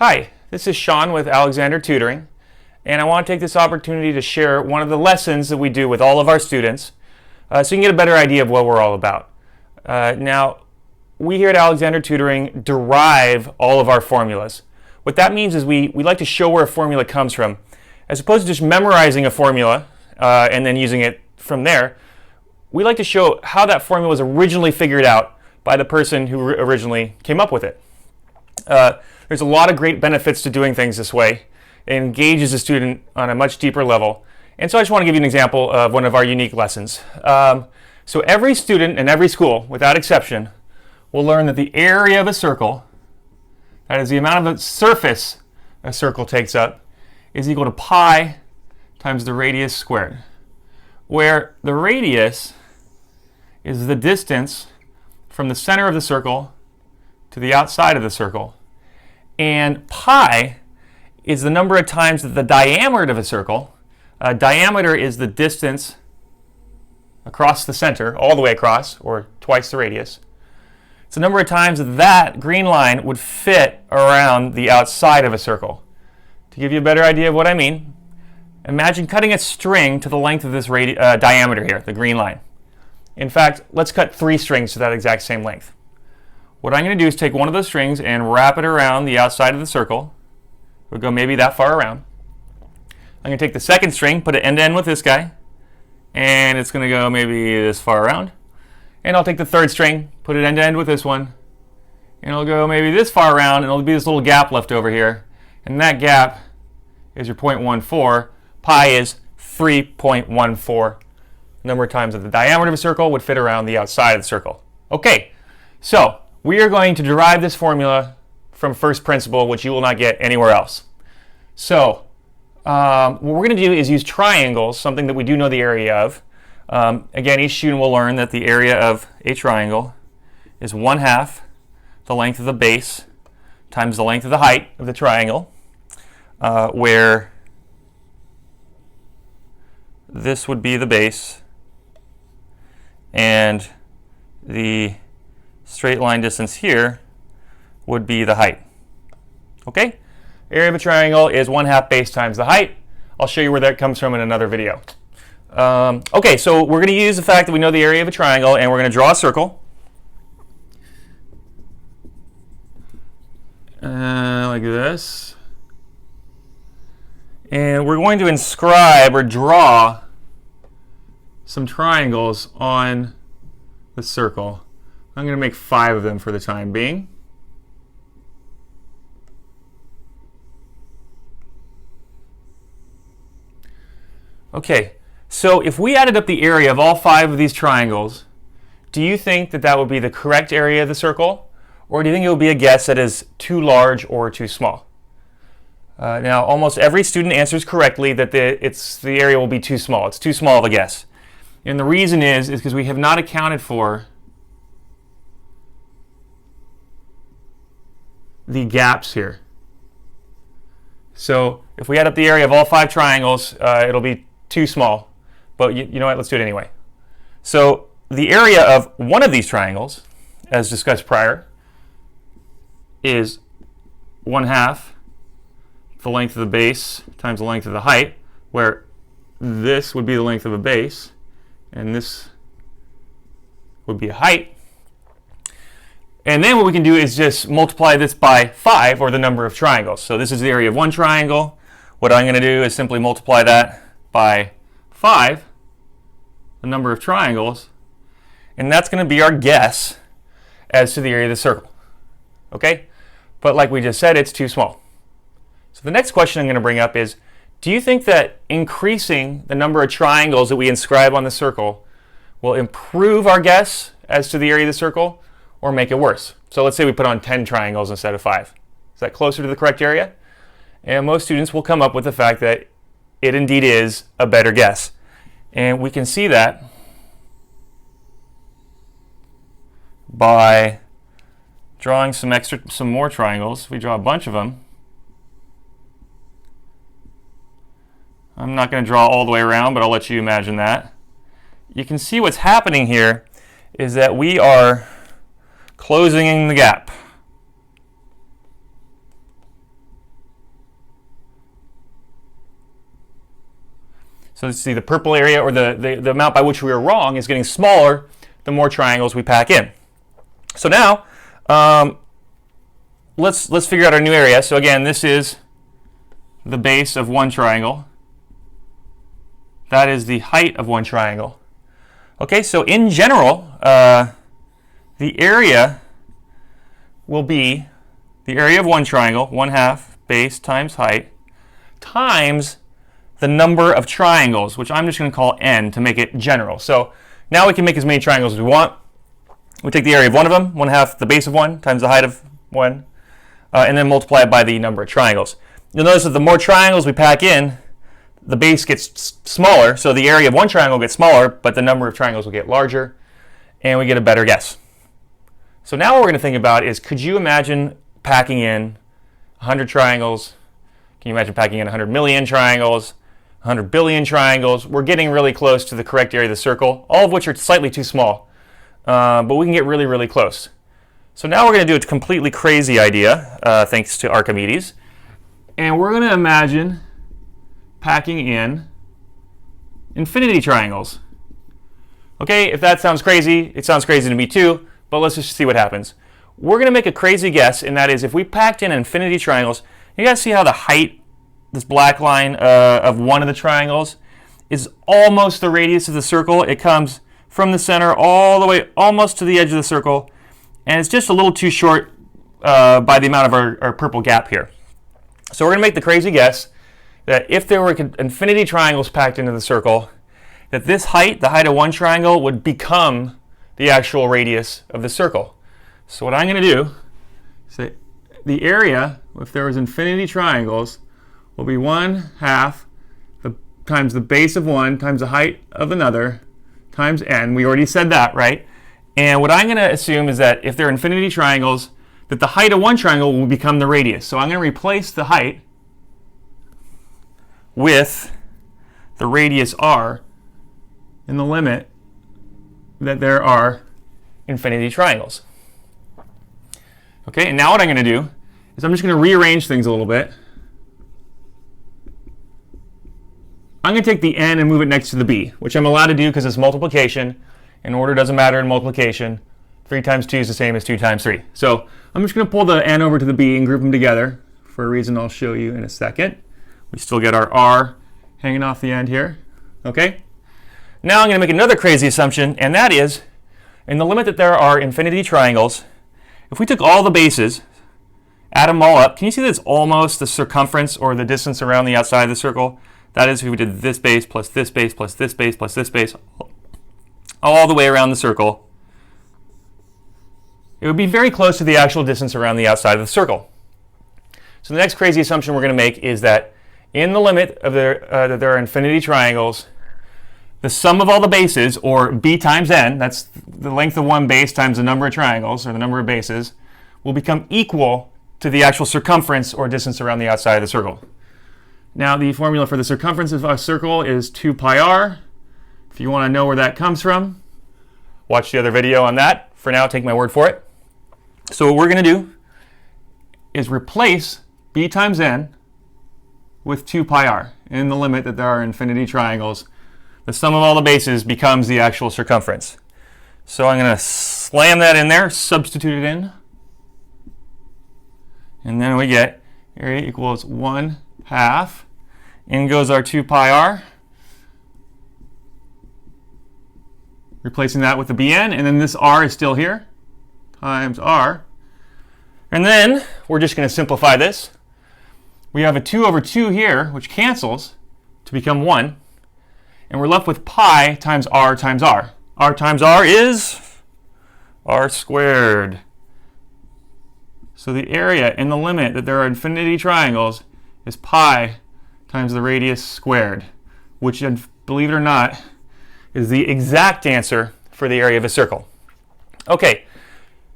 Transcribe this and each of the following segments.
Hi, this is Sean with Alexander Tutoring, and I want to take this opportunity to share one of the lessons that we do with all of our students so you can get a better idea of what we're all about. Now, we here at Alexander Tutoring derive all of our formulas. What that means is we like to show where a formula comes from. As opposed to just memorizing a formula and then using it from there, we like to show how that formula was originally figured out by the person who originally came up with it. There's a lot of great benefits to doing things this way. It engages a student on a much deeper level. And so I just want to give you an example of one of our unique lessons. So every student in every school, without exception, will learn that the area of a circle, that is the amount of the surface a circle takes up, is equal to pi times the radius squared, where the radius is the distance from the center of the circle to the outside of the circle, and pi is the number of times that the diameter of a circle, diameter is the distance across the center, all the way across, or twice the radius. It's the number of times that that green line would fit around the outside of a circle. To give you a better idea of what I mean, imagine cutting a string to the length of this diameter here, the green line. In fact, let's cut 3 strings to that exact same length. What I'm going to do is take one of those strings and wrap it around the outside of the circle. We'll go maybe that far around. I'm going to take the second string, put it end to end with this guy, and it's going to go maybe this far around. And I'll take the third string, put it end to end with this one, and it'll go maybe this far around, and there'll be this little gap left over here. And that gap is your 0.14. Pi is 3.14. Number of times that the diameter of a circle would fit around the outside of the circle. Okay, so we are going to derive this formula from first principle, which you will not get anywhere else. So what we're going to do is use triangles, something that we do know the area of. Again, each student will learn that the area of a triangle is 1/2 the length of the base times the length of the height of the triangle, where this would be the base and the straight line distance here would be the height. Okay? Area of a triangle is 1/2 base times the height. I'll show you where that comes from in another video. Okay, so we're going to use the fact that we know the area of a triangle, and we're going to draw a circle. Like this. And we're going to inscribe or draw some triangles on the circle. I'm going to make 5 of them for the time being. Okay, so if we added up the area of all 5 of these triangles, do you think that that would be the correct area of the circle? Or do you think it would be a guess that is too large or too small? Now, almost every student answers correctly that the area will be too small. It's too small of a guess. And the reason is because we have not accounted for the gaps here. So if we add up the area of all 5 triangles, it'll be too small. But you know what? Let's do it anyway. So the area of one of these triangles, as discussed prior, is 1/2 the length of the base times the length of the height, where this would be the length of a base, and this would be a height. And then what we can do is just multiply this by 5, or the number of triangles. So this is the area of one triangle. What I'm going to do is simply multiply that by 5, the number of triangles, and that's going to be our guess as to the area of the circle. Okay? But like we just said, it's too small. So the next question I'm going to bring up is, do you think that increasing the number of triangles that we inscribe on the circle will improve our guess as to the area of the circle, or make it worse? So let's say we put on 10 triangles instead of 5. Is that closer to the correct area? And most students will come up with the fact that it indeed is a better guess. And we can see that by drawing some more triangles. We draw a bunch of them. I'm not going to draw all the way around, but I'll let you imagine that. You can see what's happening here is that we are closing in the gap. So let's see, the purple area, or the amount by which we were wrong, is getting smaller the more triangles we pack in. So now, let's figure out our new area. So again, this is the base of one triangle. That is the height of one triangle. Okay, so in general, the area will be the area of one triangle, 1/2 base times height, times the number of triangles, which I'm just going to call n to make it general. So now we can make as many triangles as we want. We take the area of one of them, 1/2 the base of one times the height of one, and then multiply it by the number of triangles. You'll notice that the more triangles we pack in, the base gets smaller, so the area of one triangle gets smaller, but the number of triangles will get larger, and we get a better guess. So now what we're going to think about is, could you imagine packing in 100 triangles? Can you imagine packing in 100 million triangles, 100 billion triangles? We're getting really close to the correct area of the circle, all of which are slightly too small, but we can get really, really close. So now we're going to do a completely crazy idea, thanks to Archimedes, and we're going to imagine packing in infinity triangles. Okay, if that sounds crazy, it sounds crazy to me too, but let's just see what happens. We're going to make a crazy guess, and that is, if we packed in infinity triangles, you guys see how the height, this black line of one of the triangles, is almost the radius of the circle. It comes from the center all the way almost to the edge of the circle, and it's just a little too short by the amount of our purple gap here. So we're going to make the crazy guess that if there were infinity triangles packed into the circle, that this height, the height of one triangle, would become the actual radius of the circle. So what I'm going to do is say the area, if there was infinity triangles, will be 1/2 times the base of one times the height of another times n. We already said that, right? And what I'm going to assume is that if there are infinity triangles, that the height of one triangle will become the radius. So I'm going to replace the height with the radius r in the limit that there are infinity triangles. Okay, and now what I'm going to do is I'm just going to rearrange things a little bit. I'm going to take the n and move it next to the b, which I'm allowed to do because it's multiplication, and order doesn't matter in multiplication. 3 times 2 is the same as 2 times 3. So I'm just going to pull the n over to the b and group them together for a reason I'll show you in a second. We still get our r hanging off the end here. Okay? Now I'm going to make another crazy assumption, and that is, in the limit that there are infinity triangles, if we took all the bases, add them all up, can you see that it's almost the circumference or the distance around the outside of the circle? That is, if we did this base plus this base plus this base plus this base all the way around the circle, it would be very close to the actual distance around the outside of the circle. So the next crazy assumption we're going to make is that in the limit of that there are infinity triangles, the sum of all the bases, or b times n, that's the length of one base times the number of triangles, or the number of bases, will become equal to the actual circumference or distance around the outside of the circle. Now, the formula for the circumference of a circle is 2 pi r. If you want to know where that comes from, watch the other video on that. For now, take my word for it. So what we're going to do is replace b times n with 2 pi r in the limit that there are infinity triangles. The sum of all the bases becomes the actual circumference. So I'm going to slam that in there, substitute it in, and then we get area equals 1/2. In goes our 2 pi r, replacing that with the bn, and then this r is still here, times r. And then we're just going to simplify this. We have a 2 over 2 here, which cancels to become 1. And we're left with pi times r times r. R times r is r squared. So the area in the limit that there are infinity triangles is pi times the radius squared, which, believe it or not, is the exact answer for the area of a circle. Okay,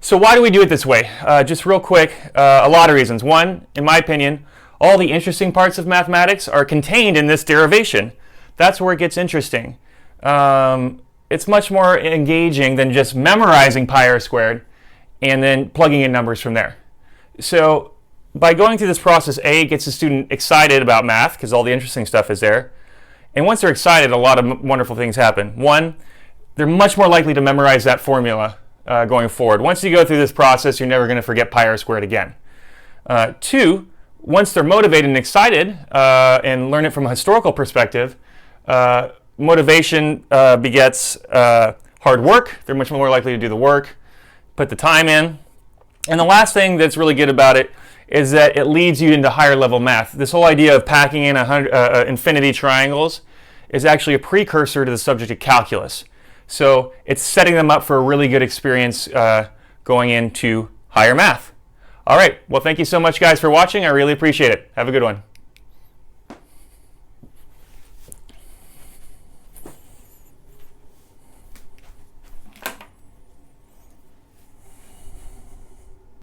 so why do we do it this way? Just real quick, a lot of reasons. One, in my opinion, all the interesting parts of mathematics are contained in this derivation. That's where it gets interesting. It's much more engaging than just memorizing pi r squared and then plugging in numbers from there. So by going through this process, A, it gets the student excited about math because all the interesting stuff is there. And once they're excited, a lot of wonderful things happen. One, they're much more likely to memorize that formula going forward. Once you go through this process, you're never going to forget pi r squared again. Two, once they're motivated and excited and learn it from a historical perspective, motivation begets hard work. They're much more likely to do the work, put the time in. And the last thing that's really good about it is that it leads you into higher level math. This whole idea of packing in infinity triangles is actually a precursor to the subject of calculus. So it's setting them up for a really good experience going into higher math. All right, well, thank you so much, guys, for watching. I really appreciate it. Have a good one.